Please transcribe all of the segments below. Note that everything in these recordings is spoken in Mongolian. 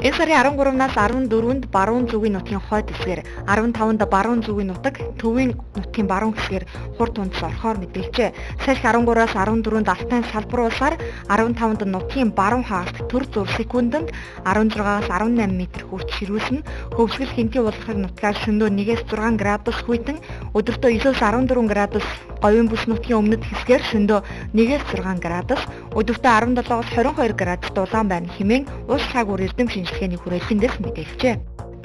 Энэ сарын 13-наас 14-нд баруун зүгийн нутгийн хойд хэсгээр, 15-нд баруун зүгийн нутаг, төвийн нутгийн баруун хэсгээр хурд унтс орохоор мэдээлжээ. Салхи 13-аас 14-нд алтай салбруулсаар 15-нд нутгийн баруун хагас төр зур секундэд 16-аас 18 м хүрч ширүүлсэн. Хөвсгөл хэмтгий уулахыг нутгаар шөнөдөө 1-ээс 6 градус хүйтэн, өдөртөө 9-ээс 14 градус, говийн бүс нутгийн өмнөд хэсгээр шөнөдөө 1-ээс 6 градус, өдөртөө 17-аас 22 градус дулаан байна хэмээн улс цаагуур эрдэм шинжилгээний хүрээлэнгээс мэдээлжээ.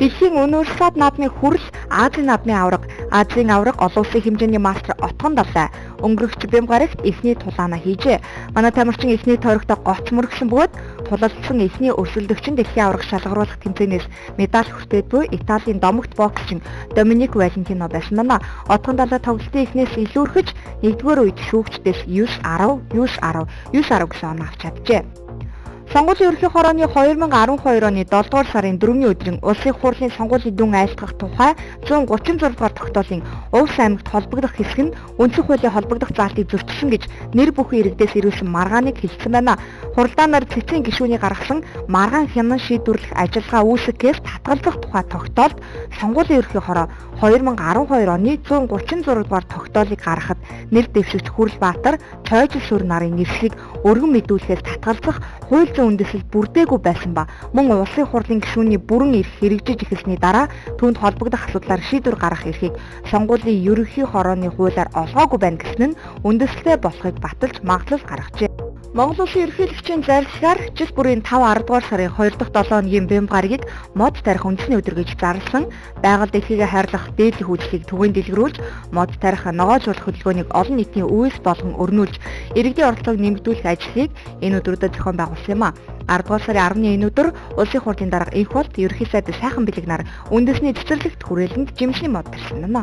Дэлхийн университет наадмын хүрэл Азийн наадмын аварга, Азийн аварга олон улсын хэмжээний мастер отгон далай өнгөрөгч Бямгарагт эхний тулаанаа хийжээ. Манай тамирчин эхний тойрогтой гоц мөргсөн бөгөөд тулалдсан эхний өрсөлдөгч нь дэлхийн аварга шалгаруулах тэмцээнээс медаль хүртээд буй Италийн домогт боксчин Доминик Валентино байсан байна. Отгон далай тоглолтын эхнээс илүүрхэж 1-р үед шүүгчдээс 9-10 гэсэн оноо авч чаджээ. Сонгуулийн ерөнхий хорооны 2012 оны 7 дугаар сарын 4-ний өдрийн улсын хурлын сонгуулийн дүн айлтгах тухай 136 дугаар тогтоолын Увс аймагт холбогдох хэсэг нь үндсэн хуулийн холбогдох заалтыг зөрчилсөн гэж нэр бүхэн иргэдээс ирүүлсэн маргааныг хэлсэн байна. Хуралдаанаар цэцгийн гишүүний гаргасан маргаан хянан шийдвэрлэх ажиллагаа үүсгэхээс татгалзах тухай тогтоолд сонгуулийн ерөнхий хороо 2012 оны 136 дугаар тогтоолыг гаргахад нэр дэвшигч Хүрлбаатар, Чойжил сүр нарын нэршлиг өргөн мэдүүлэхээс татгалзах хууль үндэслэл бүрдээгүй байсан ба мөн улсын хурлын гишүүний бүрэн эрх хэрэгжиж эхэлсний дараа түүнд холбогдох асуудлаар шийдвэр гаргах эрхийг сонгуулийн ерөнхий хорооны хуулиар олгоогүй байна гэсэн нь үндэслэлтэй болохыг баталж магадлал гаргажээ. Монгол Улсын ерөнхийлөгчийн зарлигаар жил бүрийн 5-10 дугаар сарын 2 дахь 7 хоногийн Бямгарагийг мод тарих үндэсний өдөр гэж зарласан. Байгаль дэлхийгээ хайрлах дээдлийн хүчлийг түгээн дэлгэрүүлж, мод тарих ногоожуулах хөдөлгөөнийг олон нийтийн үйлс болгон өрнүүлж, иргэдийн оролцоог нэмэгдүүлэх ажлыг энэ өдрүүдэд зохион байгуулсан юм а. 10 дугаар сарын 10-ны энэ өдөр улсын хурлын дарга энх болт ерөнхий сайд сайхан бэлэг нар үндэсний цэцэрлэгт хүрээлэнд жимсний мод тарьсан байна.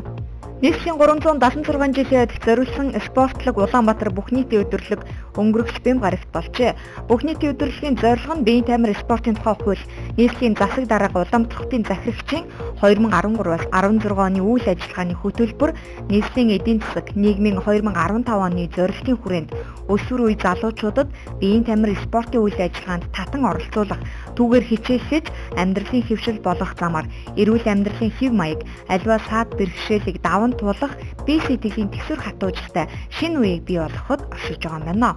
Нийслэлийн 376 жилийн эд зориулсан спортлог Улаанбаатар бүх нийтийн өдөрлөг өнгөрөгч Бямгарагт болжээ. Бүх нийтийн өдөрлөгийн зорилго нь биеийн тамир спортын тухай хууль, нийслэлийн засаг дарга Улаанбаатар хотын захирагчийн 2013-аас 16 оны үйл ажиллагааны хөтөлбөр, нийслэлийн эдийн засаг, нийгмийн 2015 оны зорилтын хүрээнд өсвөр үе залуучуудад биеийн тамир спортын үйл ажиллагаанд татан оролцуулах, түүгээр хичээллэж амьдралын хэвшил болгох замаар эрүүл амьдралын хэв маяг, аливаа саад бэрхшээлийг даван туулах бие сэтгэлийн төсвөр хатуужтай шинэ үеийг бий болгоход оршиж байгаа юм байна.